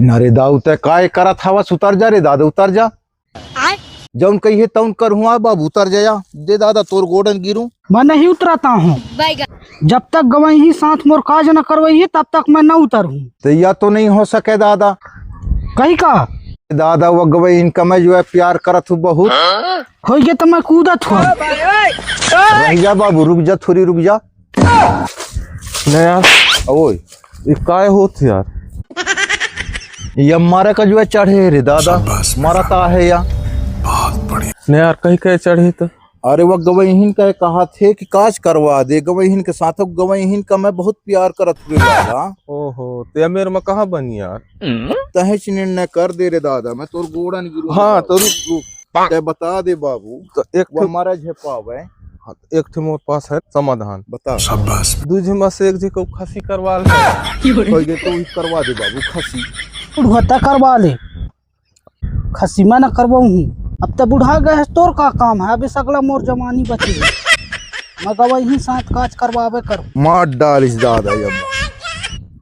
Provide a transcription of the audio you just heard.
ना रे दाऊ ते काय करत हवस, उतर जा रे दादा, उतर जा। जौन कहिए तौन कर हुआ बाबू, उतर जाया दे दादा, तोर गोडन गिरू। मैं नहीं उतरता हूँ, जब तक गवाही ही साथ मोर काज न करवाइए तब तक मैं न उतरूँ। तो या तो नहीं हो सके दादा। कही का दादा वो गवाही इनका मैं जो है प्यार करत हूँ बहुत। हो गया तो मैं कूदत हूँ। रह जा बाबू, रुक जा थोड़ी, रुक जा। नहीं यार, ओए ये काय होत यार, ये मारे का जो है चढ़े रे दादा, मरता है या नहीं यार, कहीं कहीं चढ़े तो। अरे वह गवहीन का कहा थे कि काज करवा दे, गवहीन के साथ गवहीन का मैं बहुत प्यार करत हुए दादा। ओहो, ते मेरे में कहाँ बनी यार। तहेच निर्णय कर दे रे दादा, मैं तोर गोड़न गिरू। हाँ तो रुक, ते बता दे बाबू, तो एक वो हमारा झेपावे। हाँ, तो एक थे मोर पास है समाधान, बता। दूजे में से एक जी को खसी करवा ले। कोई के तो ही करवा दे बाबू खसी। बुढ़ता करवा ले, खसी मैं न करवाऊँ। अब तो बुढ़ा गए, तोर का काम है, अभी सगला मोर जवानी बची है। मैं गवाही ही साथ काज करवावे करूँ। मार डालिस दादा ये